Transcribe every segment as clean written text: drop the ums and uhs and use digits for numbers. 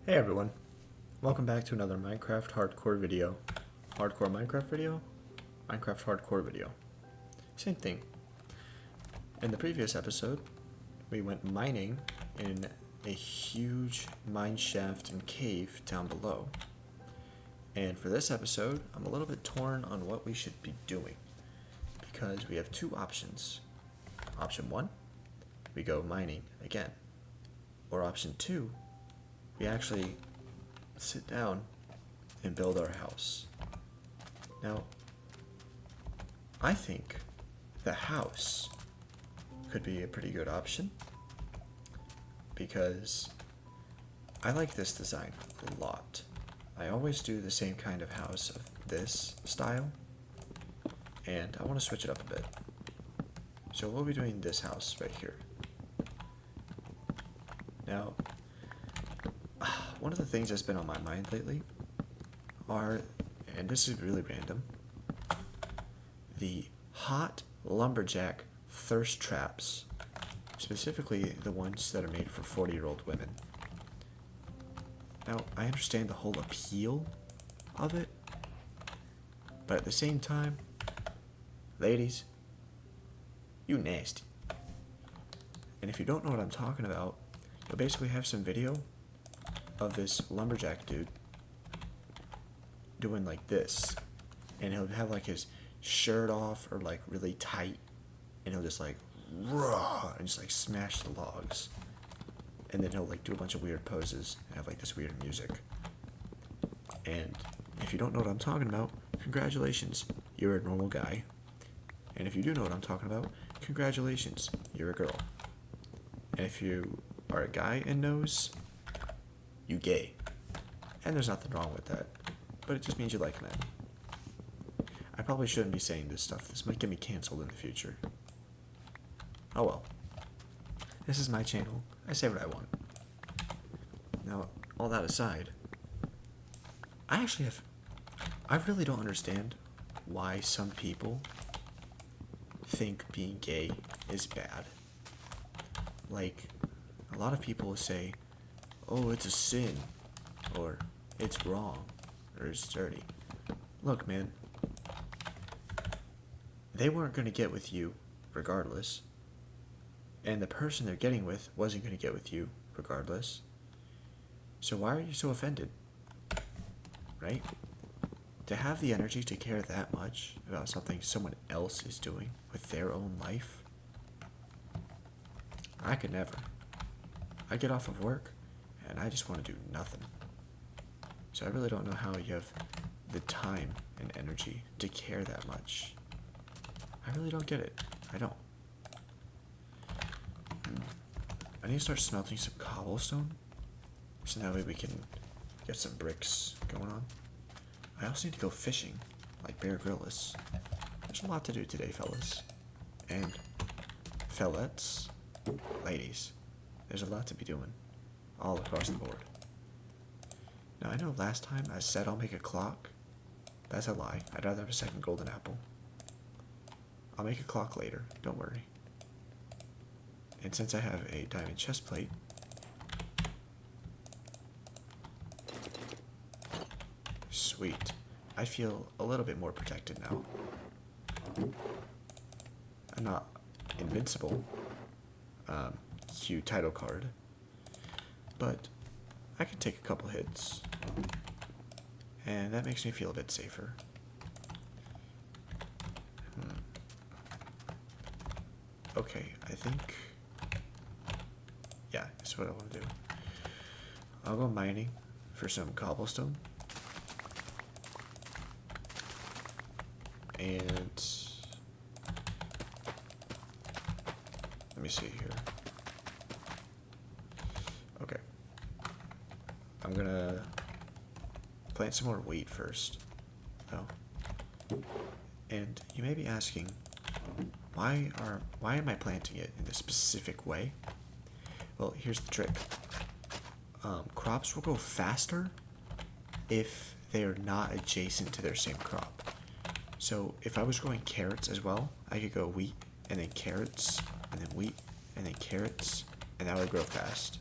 Hey everyone, welcome back to another Minecraft hardcore video. Hardcore Minecraft video? Minecraft hardcore video. Same thing. In the previous episode, we went mining in a huge mine shaft and cave down below. And for this episode, I'm a little bit torn on what we should be doing. Because we have two options. Option 1, we go mining again. Or option 2, we actually sit down and build our house. Now, I think the house could be a pretty good option because I like this design a lot. I always do the same kind of house of this style, and I want to switch it up a bit. So we'll be doing this house right here. Now, one of the things that's been on my mind lately are, and this is really random, the hot lumberjack thirst traps, specifically the ones that are made for 40-year-old women. Now, I understand the whole appeal of it, but at the same time, ladies, you nasty. And if you don't know what I'm talking about, you'll basically have some video of this lumberjack dude doing like this, and he'll have like his shirt off or like really tight, and he'll just like raw and just like smash the logs, and then he'll like do a bunch of weird poses and have like this weird music. And if you don't know what I'm talking about, congratulations, you're a normal guy. And if you do know what I'm talking about, congratulations, you're a girl. And if you are a guy and knows, you gay. And there's nothing wrong with that, but it just means you like men. I probably shouldn't be saying this stuff. This might get me canceled in the future. Oh well. This is my channel. I say what I want. Now, all that aside, I really don't understand why some people think being gay is bad. Like, a lot of people say, oh, it's a sin, or it's wrong, or it's dirty. Look, man, they weren't going to get with you regardless, and the person they're getting with wasn't going to get with you regardless. So why are you so offended? Right? To have the energy to care that much about something someone else is doing with their own life, I could never. I get off of work, and I just want to do nothing. So I really don't know how you have the time and energy to care that much. I really don't get it. I don't. I need to start smelting some cobblestone, so that way we can get some bricks going on. I also need to go fishing, like Bear Grylls. There's a lot to do today, fellas. And fellettes, ladies, there's a lot to be doing, all across the board. Now, I know last time I said I'll make a clock. That's a lie. I'd rather have a second golden apple. I'll make a clock later, don't worry. And since I have a diamond chest plate, sweet. I feel a little bit more protected now. I'm not invincible. Cue title card. But I can take a couple hits. And that makes me feel a bit safer. Okay, I think... yeah, that's what I want to do. I'll go mining for some cobblestone. And... let me see here. Okay. I'm gonna plant some more wheat first. Oh. And you may be asking, why am I planting it in this specific way? Well, here's the trick. Crops will grow faster if they're not adjacent to their same crop. So if I was growing carrots as well, I could go wheat, and then carrots, and then wheat, and then carrots, and that would grow fast.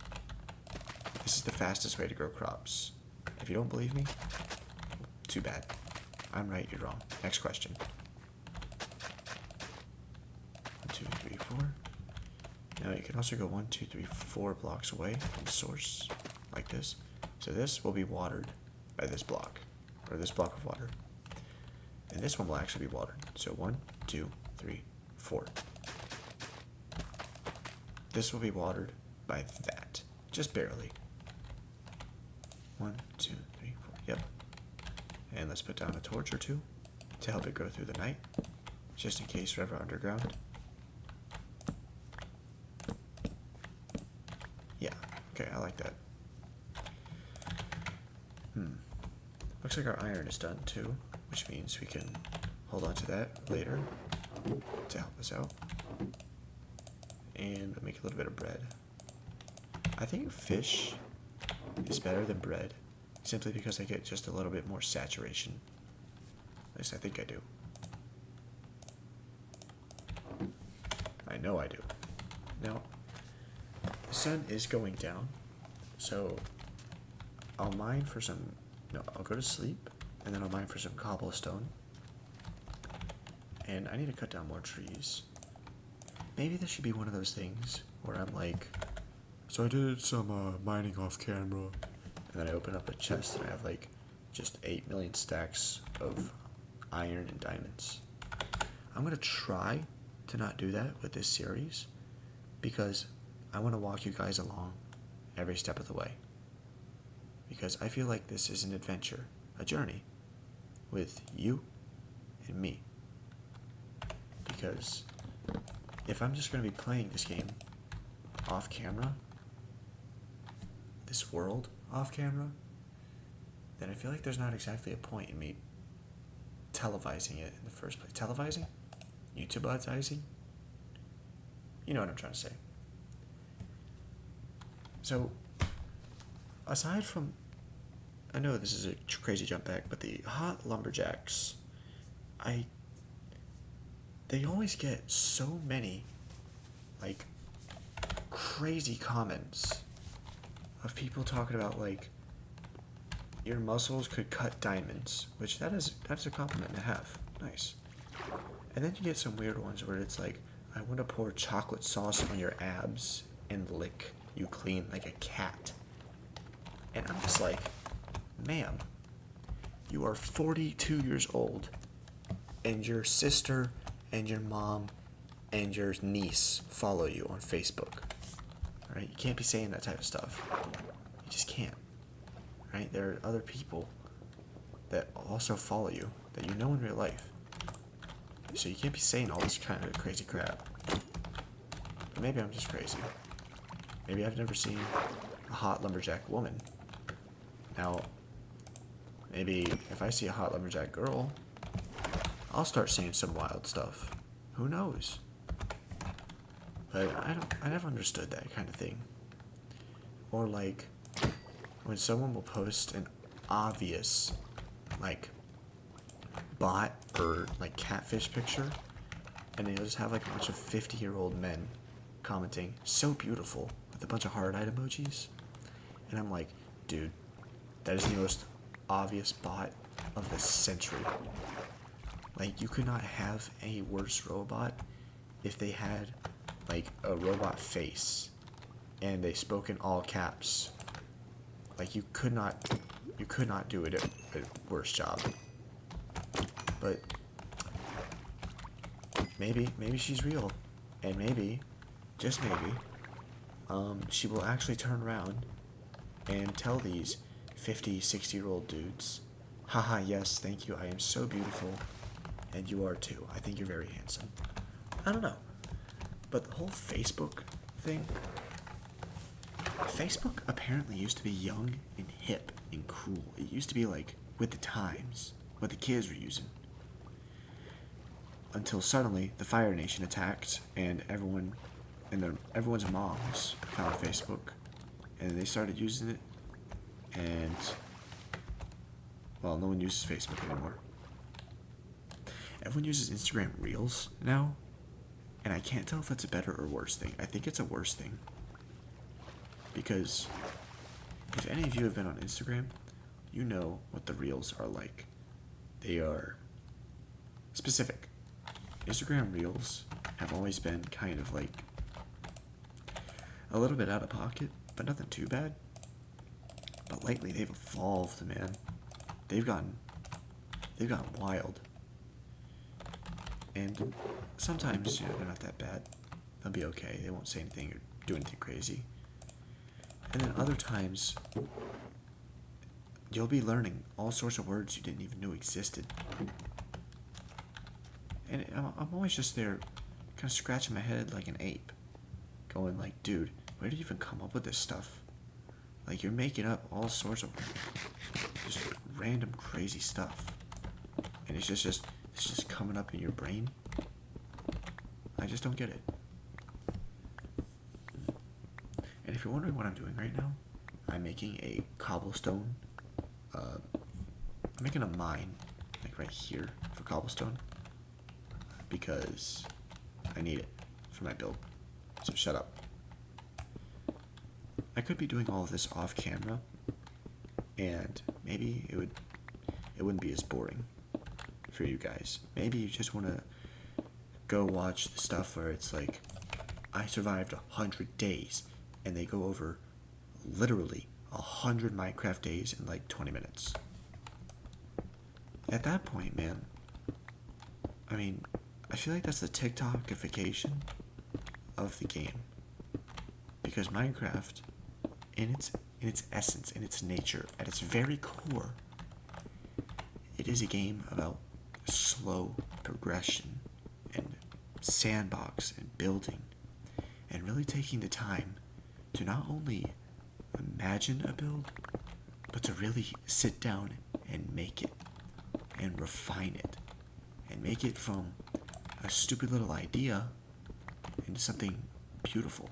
This is the fastest way to grow crops. If you don't believe me, too bad. I'm right, you're wrong. Next question. 1, 2, 3, 4. Now you can also go 1, 2, 3, 4 blocks away from the source, like this. So this will be watered by this block, or this block of water. And this one will actually be watered. So 1, 2, 3, 4. This will be watered by that, just barely. 1, 2, 3, 4. Yep. And let's put down a torch or two to help it grow through the night, just in case we're ever underground. Yeah, okay, I like that. Looks like our iron is done too, which means we can hold on to that later to help us out. And make a little bit of bread. I think fish is better than bread, simply because I get just a little bit more saturation. At least I think I do. I know I do. Now, the sun is going down, so I'll mine for some, no, I'll go to sleep, and then I'll mine for some cobblestone. And I need to cut down more trees. Maybe this should be one of those things where I'm like, so I did some mining off camera, and then I open up a chest and I have like just 8 million stacks of iron and diamonds. I'm gonna try to not do that with this series because I want to walk you guys along every step of the way. Because I feel like this is an adventure, a journey with you and me. Because if I'm just going to be playing this game off camera, this world off camera, then I feel like there's not exactly a point in me televising it in the first place. Televising? YouTubeizing? You know what I'm trying to say. So, aside from, I know this is a crazy jump back, but the hot Lumberjacks, they always get so many, like, crazy comments of people talking about, like, your muscles could cut diamonds, which that is a compliment to have. Nice. And then you get some weird ones where it's like, I want to pour chocolate sauce on your abs and lick you clean like a cat. And I'm just like, ma'am, you are 42 years old, and your sister and your mom and your niece follow you on Facebook. Right? You can't be saying that type of stuff. You just can't. Right? There are other people that also follow you that you know in real life. So you can't be saying all this kind of crazy crap. But maybe I'm just crazy. Maybe I've never seen a hot lumberjack woman. Now, maybe if I see a hot lumberjack girl, I'll start saying some wild stuff. Who knows? But I never understood that kind of thing. Or like, when someone will post an obvious, like, bot or like catfish picture, and they'll just have like a bunch of 50-year-old men commenting, so beautiful, with a bunch of heart eye emojis. And I'm like, dude, that is the most obvious bot of the century. Like, you could not have a worse robot if they had like a robot face and they spoke in all caps. Like, you could not do it a worse job. But maybe she's real, and maybe, just maybe, she will actually turn around and tell these 50, 60-year-old dudes, haha, yes, thank you, I am so beautiful, and you are too. I think you're very handsome. I don't know. But the whole Facebook thing, Facebook apparently used to be young and hip and cool. It used to be like with the times, what the kids were using. Until suddenly the Fire Nation attacked, and everyone's moms found Facebook, and they started using it, and, well, no one uses Facebook anymore. Everyone uses Instagram Reels now, and I can't tell if that's a better or worse thing. I think it's a worse thing, because if any of you have been on Instagram, you know what the reels are like. They are specific. Instagram reels have always been kind of like a little bit out of pocket, but nothing too bad. But lately they've evolved, man. They've gotten wild. And sometimes, they're not that bad. They'll be okay. They won't say anything or do anything crazy. And then other times, you'll be learning all sorts of words you didn't even know existed. And I'm always just there kind of scratching my head like an ape. Going like, dude, where do you even come up with this stuff? Like, you're making up all sorts of just random crazy stuff. And it's just coming up in your brain. I just don't get it. And if you're wondering what I'm doing right now, I'm making a cobblestone. I'm making a mine, like right here for cobblestone. Because I need it for my build. So shut up. I could be doing all of this off camera, and maybe it wouldn't be as boring for you guys. Maybe you just want to go watch the stuff where it's like, I survived 100 days, and they go over literally 100 Minecraft days in like 20 minutes. At that point, man, I mean, I feel like that's the TikTokification of the game. Because Minecraft, in its essence, in its nature, at its very core, it is a game about slow progression and sandbox and building, and really taking the time to not only imagine a build, but to really sit down and make it, and refine it, and make it from a stupid little idea into something beautiful.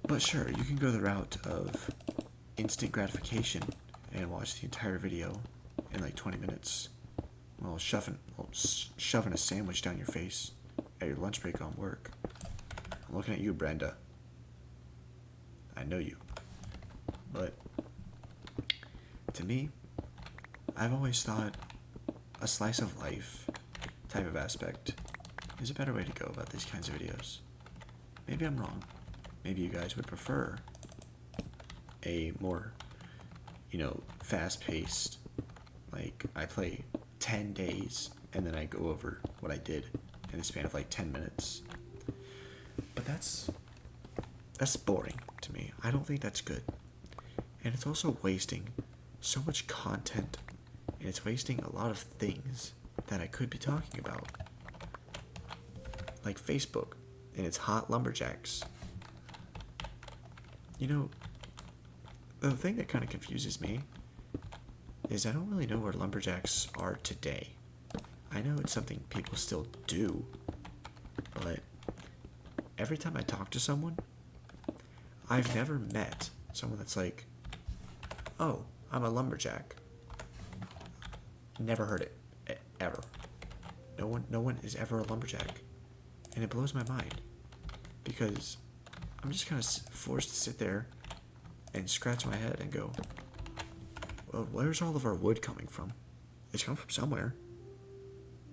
But sure, you can go the route of instant gratification and watch the entire video in like 20 minutes while shoving a sandwich down your face at your lunch break on work. I'm looking at you, Brenda. I know you. But to me, I've always thought a slice of life type of aspect is a better way to go about these kinds of videos. Maybe I'm wrong. Maybe you guys would prefer a more, fast-paced, like, I play 10 days and then I go over what I did in the span of like 10 minutes. But that's boring to me. I don't think that's good. And it's also wasting so much content, and it's wasting a lot of things that I could be talking about. Like Facebook and its hot Lumberjacks. The thing that kind of confuses me is I don't really know where Lumberjacks are today. I know it's something people still do, but every time I talk to someone, I've never met someone that's like, oh, I'm a lumberjack. Never heard it, ever. No one is ever a lumberjack, and it blows my mind, because I'm just kind of forced to sit there and scratch my head and go, well, where's all of our wood coming from? It's coming from somewhere.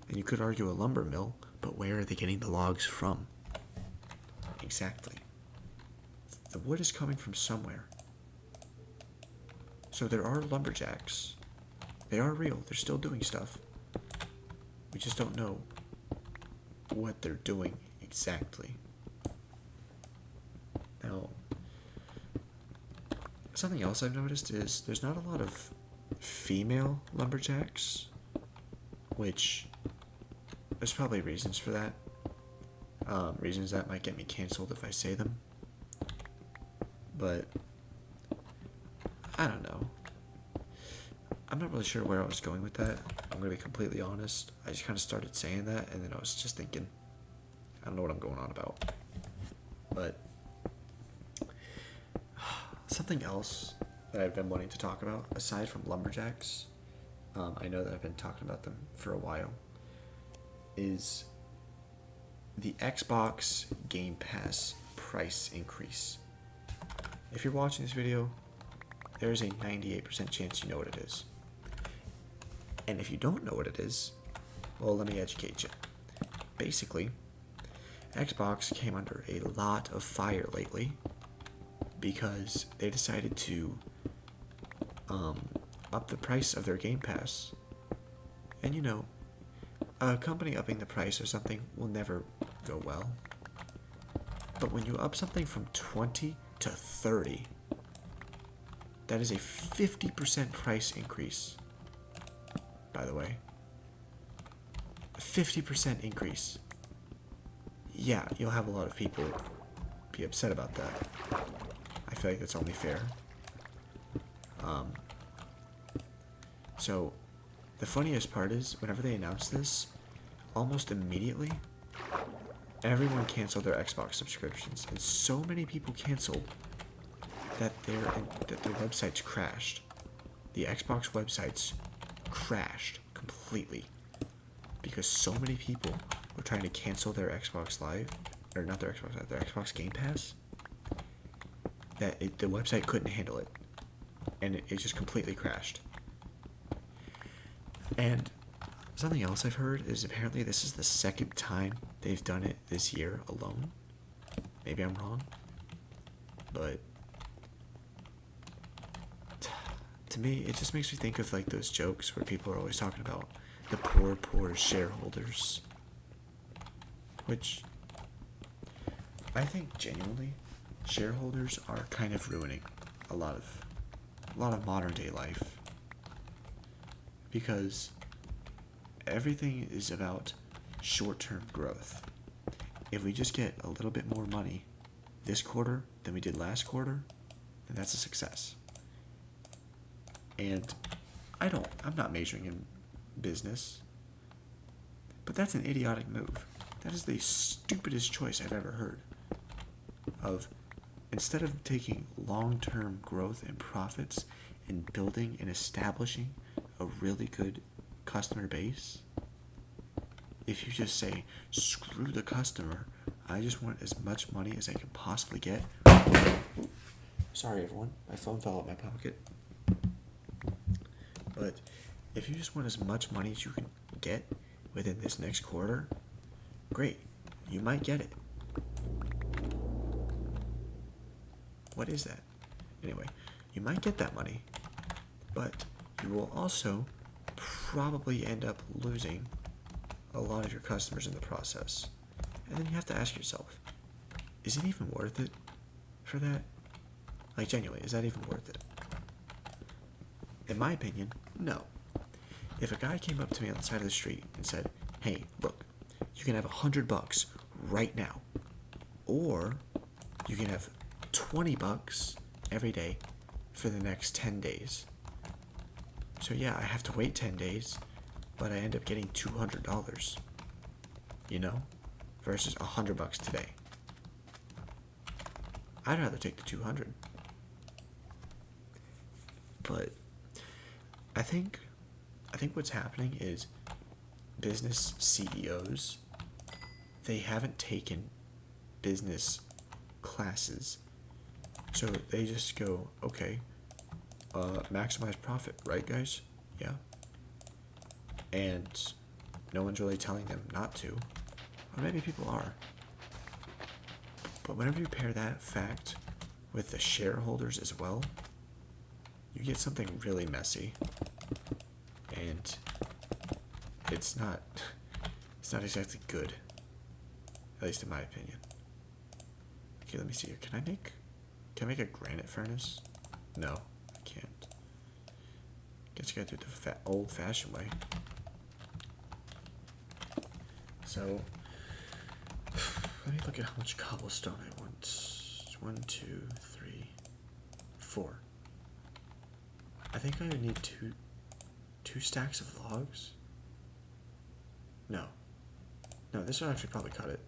And you could argue a lumber mill, but where are they getting the logs from? Exactly. The wood is coming from somewhere. So there are lumberjacks. They are real. They're still doing stuff. We just don't know what they're doing exactly. Now, something else I've noticed is there's not a lot of female lumberjacks, which there's probably reasons for that. Reasons that might get me canceled if I say them. But I don't know. I'm not really sure where I was going with that. I'm going to be completely honest. I just kind of started saying that, and then I was just thinking, I don't know what I'm going on about. But something else that I've been wanting to talk about, aside from Lumberjacks, I know that I've been talking about them for a while, is the Xbox Game Pass price increase. if you're watching this video, there's a 98% chance you know what it is. And if you don't know what it is, well, let me educate you. Basically, Xbox came under a lot of fire lately because they decided to up the price of their Game Pass. And you know, a company upping the price of something will never go well. But when you up something from 20 to 30, that is a 50% price increase, by the way. A 50% increase. Yeah, you'll have a lot of people be upset about that. I feel like that's only fair. So, the funniest part is, whenever they announced this, almost immediately, everyone canceled their Xbox subscriptions, and so many people canceled that their websites crashed. The Xbox websites crashed completely because so many people were trying to cancel their Xbox Live, or not their Xbox Live, their Xbox Game Pass, that the website couldn't handle it, and it just completely crashed. And something else I've heard is apparently this is the second time they've done it this year alone. Maybe I'm wrong, but to me, it just makes me think of like those jokes where people are always talking about the poor shareholders, which I think genuinely shareholders are kind of ruining a lot of modern day life, because everything is about short-term growth. If we just get a little bit more money this quarter than we did last quarter, then that's a success. And I'm not majoring in business, but that's an idiotic move. That is the stupidest choice I've ever heard. Instead of taking long-term growth and profits and building and establishing a really good customer base, if you just say, screw the customer, I just want as much money as I can possibly get. Sorry everyone, my phone fell out my pocket. But if you just want as much money as you can get within this next quarter, great, you might get it. What is that? Anyway, you might get that money, but you will also probably end up losing a lot of your customers in the process. And then you have to ask yourself, is it even worth it for that? Like, genuinely, is that even worth it? In my opinion, no. If a guy came up to me on the side of the street and said, hey, look, you can have $100 right now, or you can have $20 every day for the next 10 days. So yeah, I have to wait 10 days, but I end up getting $200, you know, versus $100 today. I'd rather take the 200. But I think what's happening is business CEOs, they haven't taken business classes. So they just go, okay, maximize profit, right guys? Yeah. And no one's really telling them not to. Or maybe people are. But whenever you pair that fact with the shareholders as well, you get something really messy. And it's not exactly good. At least in my opinion. Okay, let me see here. Can I make a granite furnace? No, I can't. Guess you gotta do it the old-fashioned way. So, let me look at how much cobblestone I want. 1, 2, 3, 4. I think I would need two stacks of logs. No, this would actually probably cut it.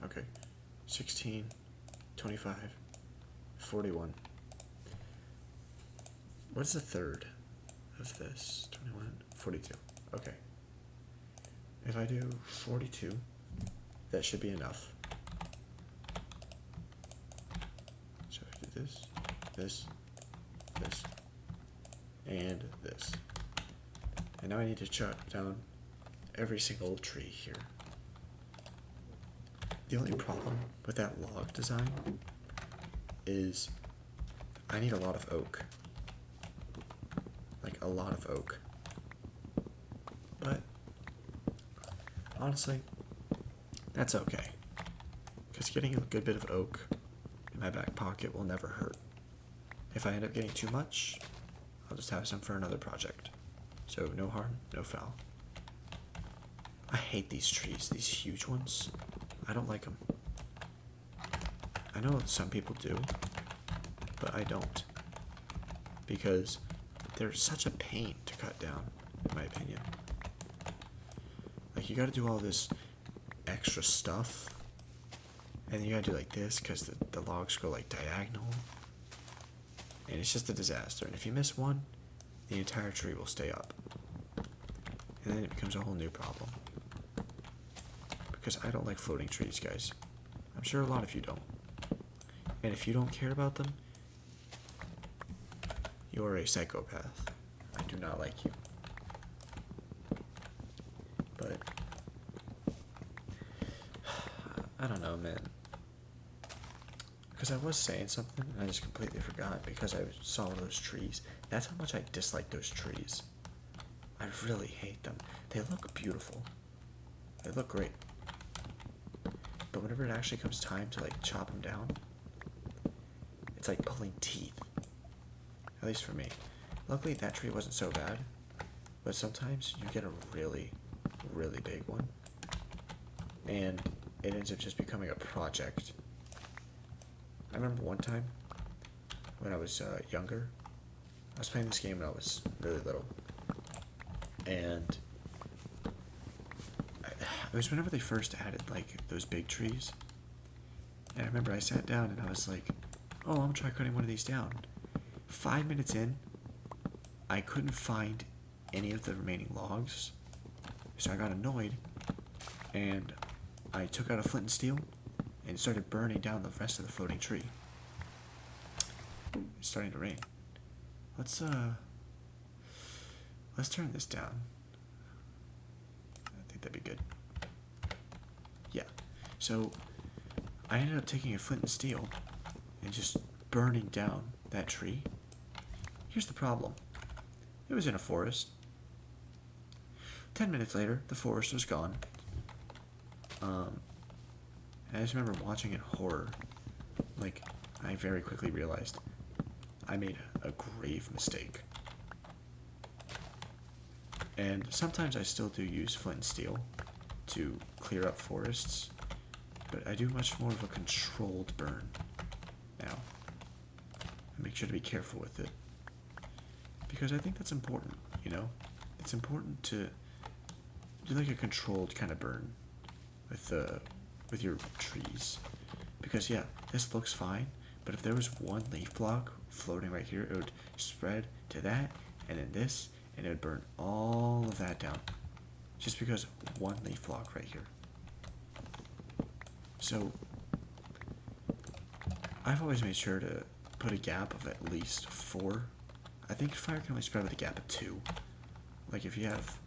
Okay, 16, 25, 41. What's the third of this? 21, 42. Okay. If I do 42, that should be enough. this, this, this, and this. And now I need to chop down every single tree here. The only problem with that log design is I need a lot of oak. Like a lot of oak. But honestly, that's okay. Because getting a good bit of oak in my back pocket will never hurt. If I end up getting too much, I'll just have some for another project. So no harm, no foul. I hate these trees, these huge ones. I don't like them. I know some people do, but I don't. Because they're such a pain to cut down, in my opinion. Like, you gotta do all this extra stuff, and then you gotta do like this, because the logs go like diagonal. And it's just a disaster. And if you miss one, the entire tree will stay up. And then it becomes a whole new problem. Because I don't like floating trees, guys. I'm sure a lot of you don't. And if you don't care about them, you're a psychopath. I do not like you. But I don't know, man. Because I was saying something and I just completely forgot because I saw those trees. That's how much I dislike those trees. I really hate them. They look beautiful. They look great. But whenever it actually comes time to like chop them down, it's like pulling teeth. At least for me. Luckily that tree wasn't so bad. But sometimes you get a really, really big one. And it ends up just becoming a project. I remember one time when I was younger, I was playing this game when I was really little. And it was whenever they first added like those big trees. And I remember I sat down and I was like, oh, I'm gonna try cutting one of these down. 5 minutes in, I couldn't find any of the remaining logs. So I got annoyed and I took out a flint and steel and started burning down the rest of the floating tree. It's starting to rain. Let's turn this down. I think that'd be good. Yeah. So I ended up taking a flint and steel and just burning down that tree. Here's the problem. It was in a forest. 10 minutes later, the forest was gone. And I just remember watching in horror. Like, I very quickly realized I made a grave mistake. And sometimes I still do use flint and steel to clear up forests, but I do much more of a controlled burn now. I make sure to be careful with it. Because I think that's important, you know? It's important to do like a controlled kind of burn with your trees. Because yeah, this looks fine, but if there was one leaf block floating right here, it would spread to that, and then this, and it would burn all of that down. Just because one leaf block right here. So, I've always made sure to put a gap of at least 4. I think fire can only spread with a gap of 2. Like if you have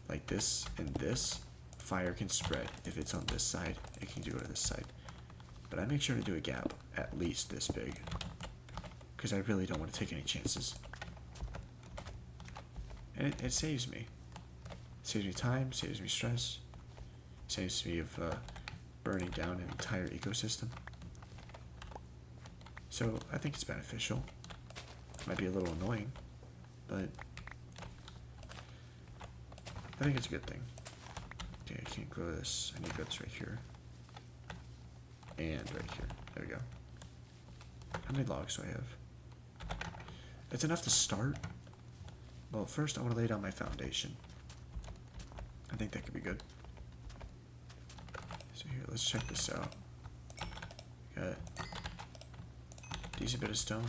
like this and this, fire can spread. If it's on this side, it can go to this side. But I make sure to do a gap at least this big. Because I really don't want to take any chances. And it saves me. It saves me time, saves me stress, saves me of burning down an entire ecosystem. So I think it's beneficial. Might be a little annoying, but I think it's a good thing. Okay, I can't grow this. I need to grow this right here. And right here. There we go. How many logs do I have? It's enough to start. Well, first I want to lay down my foundation. I think that could be good. So here, let's check this out. Got a decent bit of stone.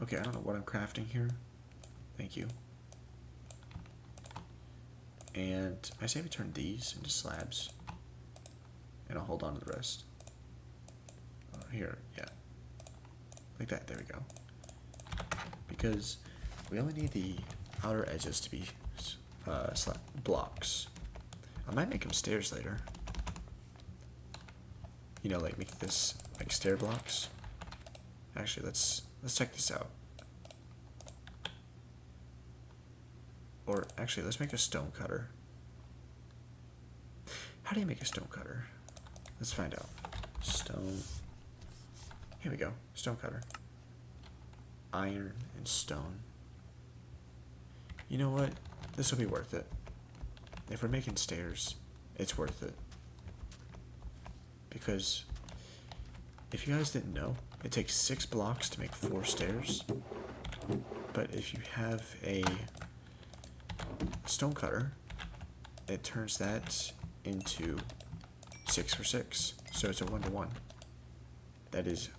Okay, I don't know what I'm crafting here. Thank you. And I say we turn these into slabs. And I'll hold on to the rest. here, yeah. Like that, there we go. Because we only need the outer edges to be blocks. I might make them stairs later. You know, like make this like stair blocks. Actually, let's check this out. Or actually, let's make a stone cutter. How do you make a stone cutter? Let's find out. Stone. Here we go. Stone cutter. Iron and stone. You know what? This will be worth it. If we're making stairs, it's worth it. Because if you guys didn't know, it takes 6 blocks to make 4 stairs. But if you have a stone cutter, it turns that into 6 for 6. So it's a 1-to-1. That is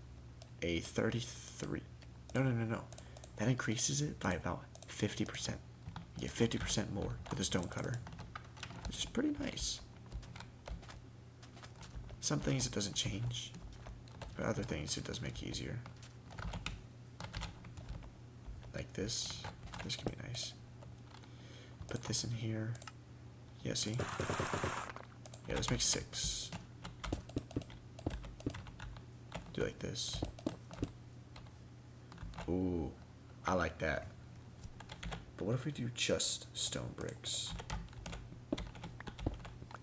a 33. No. That increases it by about 50%. You get 50% more with a stone cutter, which is pretty nice. Some things it doesn't change, but other things it does make easier. Like this. This can be nice. Put this in here. Yeah, see? Yeah, let's make 6. Do like this. Ooh, I like that. But what if we do just stone bricks?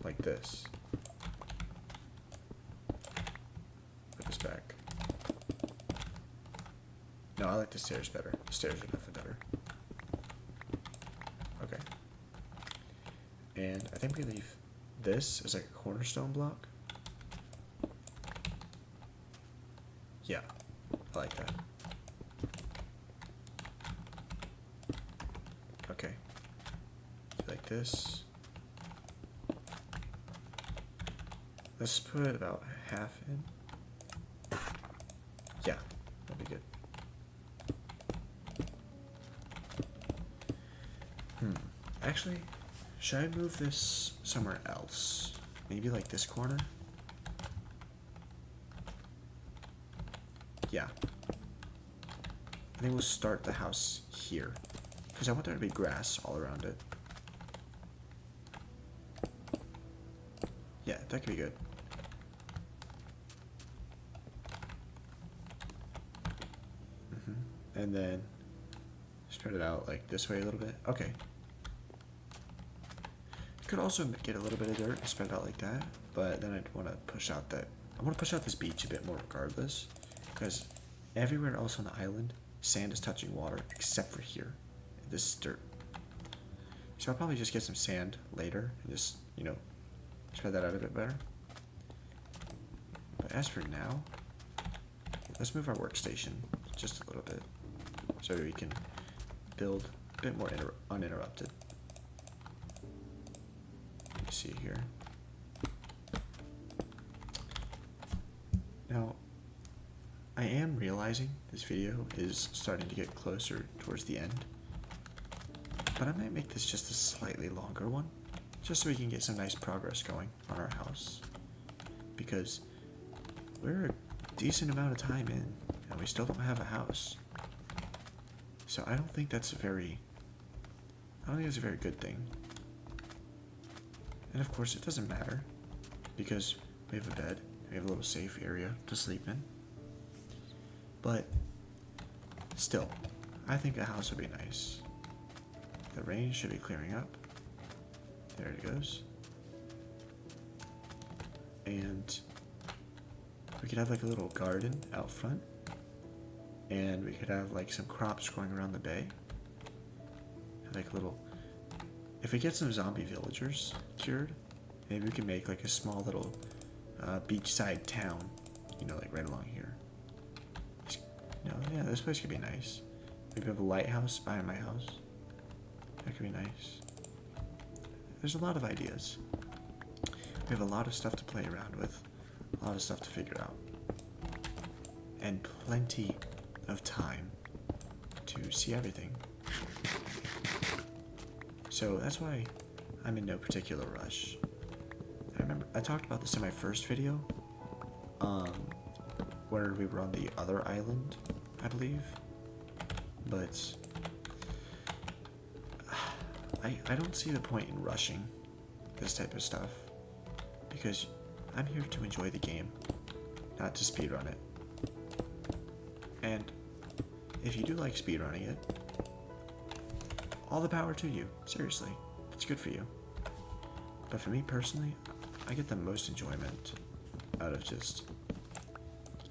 Like this. Put this back. No, I like the stairs better. The stairs are definitely better. Okay. And I think we leave this as like a cornerstone block. Yeah, I like that. Okay. Like this. Let's put about half in. Yeah, that'd be good. Actually, should I move this somewhere else? Maybe like this corner? Yeah. I think we'll start the house here, because I want there to be grass all around it. Yeah, that could be good. And then spread it out like this way a little bit. Okay. Could also get a little bit of dirt and spread it out like that, but then I'd want to push out this beach a bit more regardless, because everywhere else on the island, sand is touching water except for here. This is dirt. So I'll probably just get some sand later and just, spread that out a bit better. But as for now, let's move our workstation just a little bit so we can build a bit more uninterrupted. Let me see here. Now, I am realizing this video is starting to get closer towards the end, but I might make this just a slightly longer one, just so we can get some nice progress going on our house, because we're a decent amount of time in, and we still don't have a house. So I don't think that's a very good thing. And of course it doesn't matter, because we have a bed, we have a little safe area to sleep in. But still, I think a house would be nice. The rain should be clearing up. There it goes. And we could have like a little garden out front. And we could have like some crops growing around the bay. Like little... If we get some zombie villagers cured, maybe we can make like a small little beachside town, like right along here. Yeah, this place could be nice. Maybe have a lighthouse behind my house. That could be nice. There's a lot of ideas. We have a lot of stuff to play around with, a lot of stuff to figure out, and plenty of time to see everything. So that's why I'm in no particular rush. I remember I talked about this in my first video, where we were on the other island, I believe. But I don't see the point in rushing this type of stuff, because I'm here to enjoy the game, not to speedrun it. And if you do like speedrunning it, all the power to you. Seriously, it's good for you. But for me personally, I get the most enjoyment out of just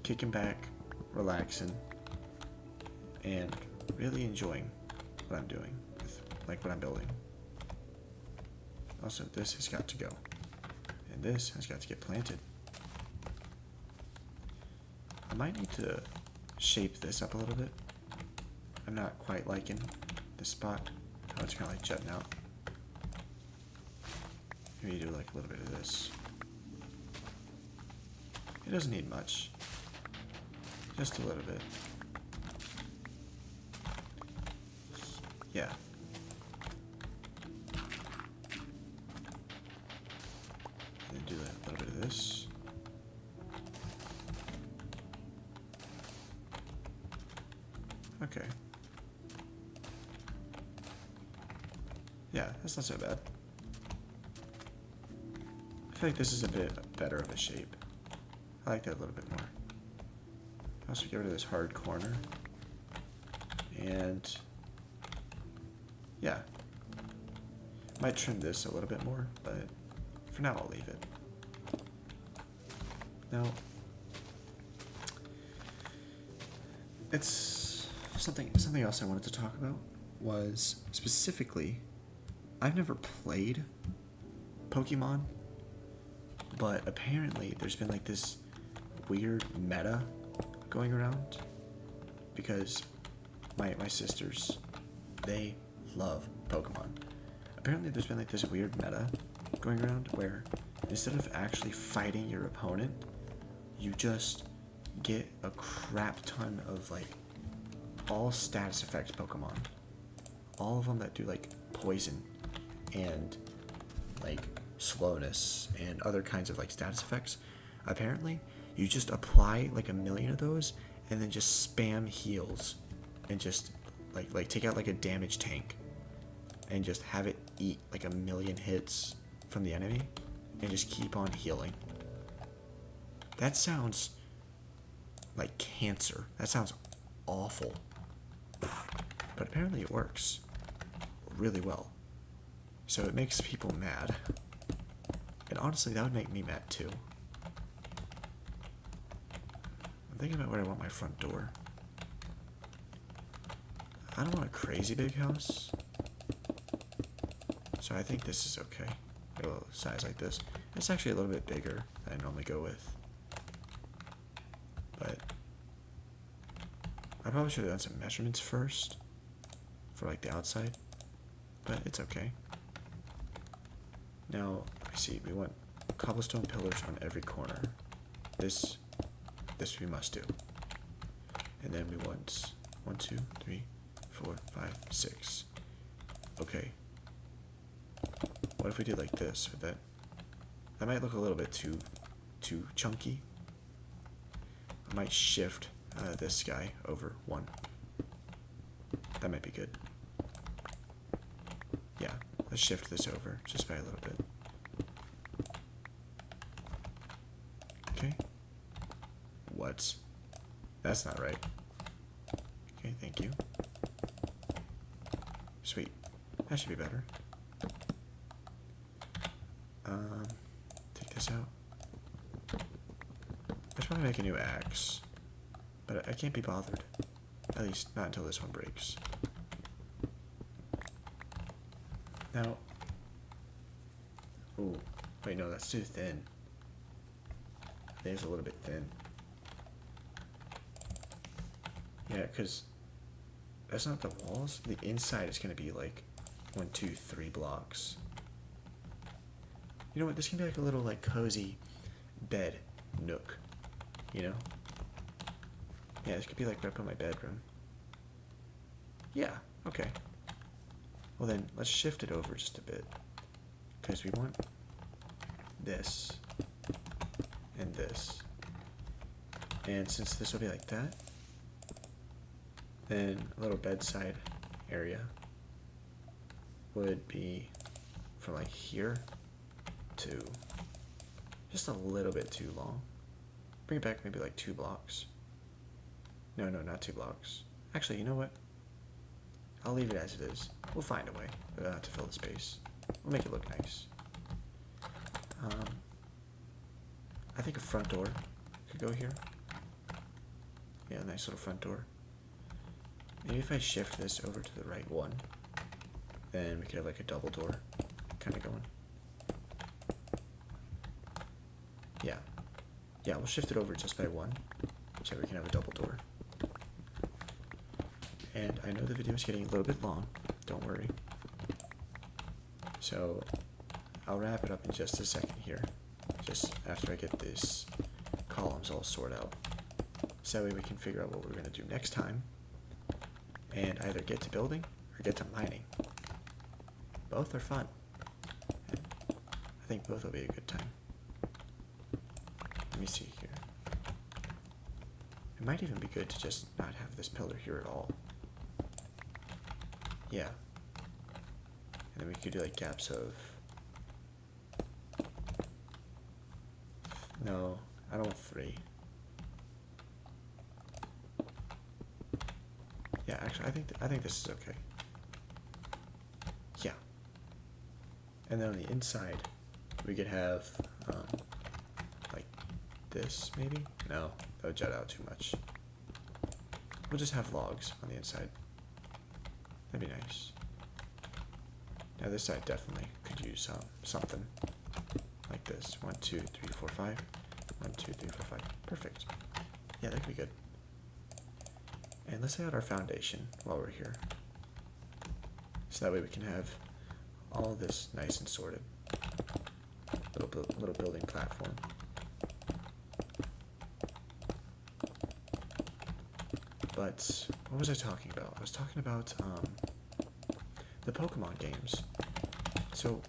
kicking back, relaxing, and really enjoying what I'm doing, with, like what I'm building. Also, this has got to go, and this has got to get planted. I might need to shape this up a little bit. I'm not quite liking this spot, how it's kind of like jutting out. Maybe do like a little bit of this. It doesn't need much, just a little bit. Yeah. And then do a little bit of this. Okay. Yeah, that's not so bad. I feel like this is a bit better of a shape. I like that a little bit more. Also get rid of this hard corner. And yeah. Might trim this a little bit more, but for now I'll leave it. Now, it's something else I wanted to talk about was specifically, I've never played Pokemon, but apparently there's been like this weird meta going around because my sisters, they love Pokemon. Apparently there's been like this weird meta going around where instead of actually fighting your opponent, you just get a crap ton of like all status effects Pokemon. All of them that do like poison and like slowness and other kinds of like status effects. Apparently you just apply like 1,000,000 of those and then just spam heals and just like take out like a damage tank and just have it eat like 1,000,000 hits from the enemy and just keep on healing. That sounds like cancer. That sounds awful. But apparently it works really well. So it makes people mad. And honestly, that would make me mad too. I'm thinking about where I want my front door. I don't want a crazy big house. So I think this is okay. A little size like this. It's actually a little bit bigger than I normally go with. But I probably should have done some measurements first for like the outside, but it's okay. Now, I see, we want cobblestone pillars on every corner. This we must do. And then we want 1, 2, 3, 4, 5, 6. Okay. What if we did like this? Would that might look a little bit too chunky. I might shift this guy over 1. That might be good. Yeah, let's shift this over just by a little bit. Okay. What? That's not right. Okay, thank you. Sweet. That should be better. Take this out. I just want to make a new axe, but I can't be bothered. At least not until this one breaks. Now, ooh, wait, no, that's too thin. I think it's a little bit thin. Yeah, because that's not the walls. The inside is going to be like 1, 2, 3 blocks. You know what? This can be like a little like cozy bed nook. You know? Yeah, this could be like right up in my bedroom. Yeah, okay. Well then, let's shift it over just a bit. Because we want this and this. And since this will be like that, then a little bedside area would be from like here to just a little bit too long. Bring it back maybe like 2 blocks. No, not 2 blocks. Actually, you know what? I'll leave it as it is. We'll find a way to fill the space. We'll make it look nice. I think a front door could go here. Yeah, a nice little front door. Maybe if I shift this over to the right one, then we could have like a double door kind of going. Yeah. Yeah, we'll shift it over just by 1, so we can have a double door. And I know the video is getting a little bit long, don't worry. So I'll wrap it up in just a second here, just after I get these columns all sorted out. So that way we can figure out what we're going to do next time, and either get to building or get to mining. Both are fun. And I think both will be a good time. Let me see here. It might even be good to just not have this pillar here at all. Yeah. And then we could do like gaps of... No, I don't want 3. Yeah, actually, I think this is okay. Yeah. And then on the inside, we could have like this, maybe? No, that would jut out too much. We'll just have logs on the inside. That'd be nice. Now this side definitely could use something like this. 1, 2, 3, 4, 5. 1, 2, 3, 4, 5. Perfect. Yeah, that could be good. And let's lay out our foundation while we're here. So that way we can have all this nice and sorted. Little building platform. But what was I talking about? I was talking about the Pokemon games. So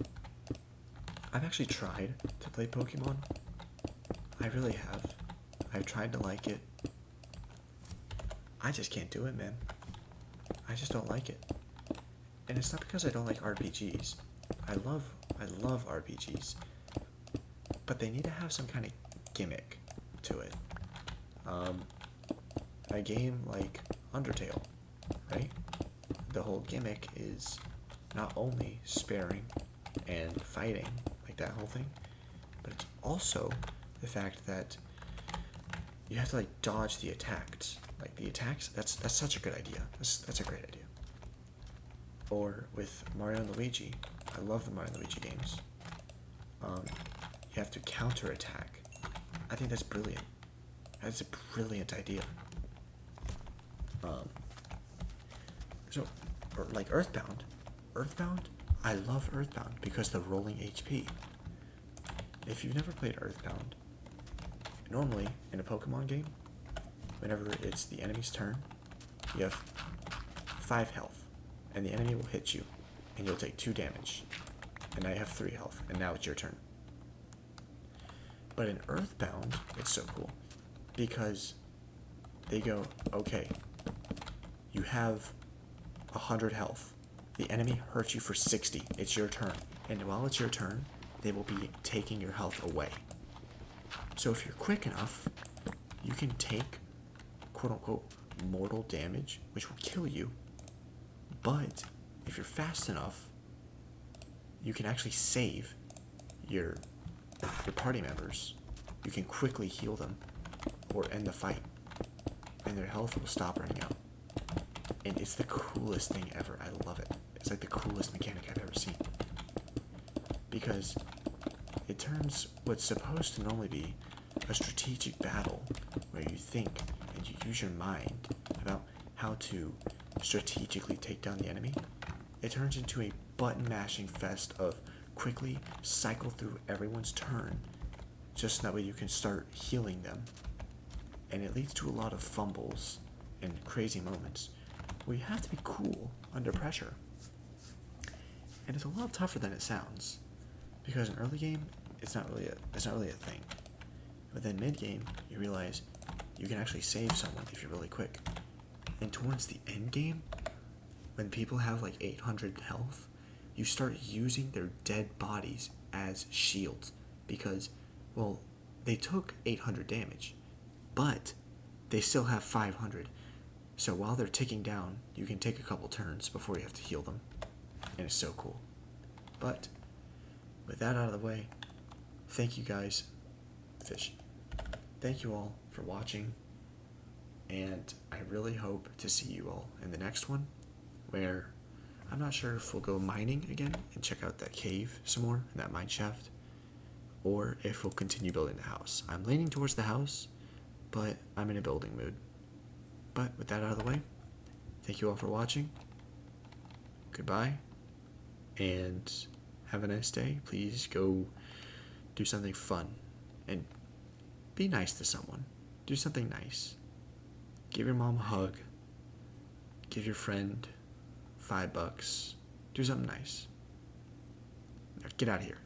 I've actually tried to play Pokemon. I really have. I've tried to like it. I just can't do it, man. I just don't like it. And it's not because I don't like RPGs. I love RPGs. But they need to have some kind of gimmick to it. A game like Undertale, right? The whole gimmick is not only sparing and fighting, like that whole thing, but it's also the fact that you have to like dodge the attacks. Like the attacks, that's such a good idea. That's a great idea. Or with Mario and Luigi, I love the Mario and Luigi games. You have to counter attack. I think that's brilliant. That's a brilliant idea. Or like Earthbound. I love Earthbound because the rolling HP. If you've never played Earthbound, normally in a Pokemon game, whenever it's the enemy's turn, you have 5 health, and the enemy will hit you, and you'll take 2 damage, and now you have 3 health, and now it's your turn. But in Earthbound, it's so cool, because they go, okay, you have 100 health, the enemy hurts you for 60, it's your turn, and while it's your turn, they will be taking your health away. So if you're quick enough, you can take quote-unquote mortal damage, which will kill you, but if you're fast enough, you can actually save your party members. You can quickly heal them or end the fight, and their health will stop running out. And it's the coolest thing ever. I love it. It's like the coolest mechanic I've ever seen, because it turns what's supposed to normally be a strategic battle where you think and you use your mind about how to strategically take down the enemy, it turns into a button-mashing fest of quickly cycle through everyone's turn just that way you can start healing them. And it leads to a lot of fumbles and crazy moments where you have to be cool under pressure. And it's a lot tougher than it sounds, because in early game, it's not really a thing. But then mid game, you realize you can actually save someone if you're really quick. And towards the end game, when people have like 800 health, you start using their dead bodies as shields because, well, they took 800 damage, but they still have 500. So while they're ticking down, you can take a couple turns before you have to heal them. And it's so cool. But with that out of the way, thank you guys, fish. Thank you all for watching. And I really hope to see you all in the next one, where I'm not sure if we'll go mining again and check out that cave some more, and that mine shaft, or if we'll continue building the house. I'm leaning towards the house, but I'm in a building mood. But with that out of the way, thank you all for watching. Goodbye, and have a nice day. Please go do something fun, and be nice to someone. Do something nice. Give your mom a hug. Give your friend $5. Do something nice. Now, get out of here.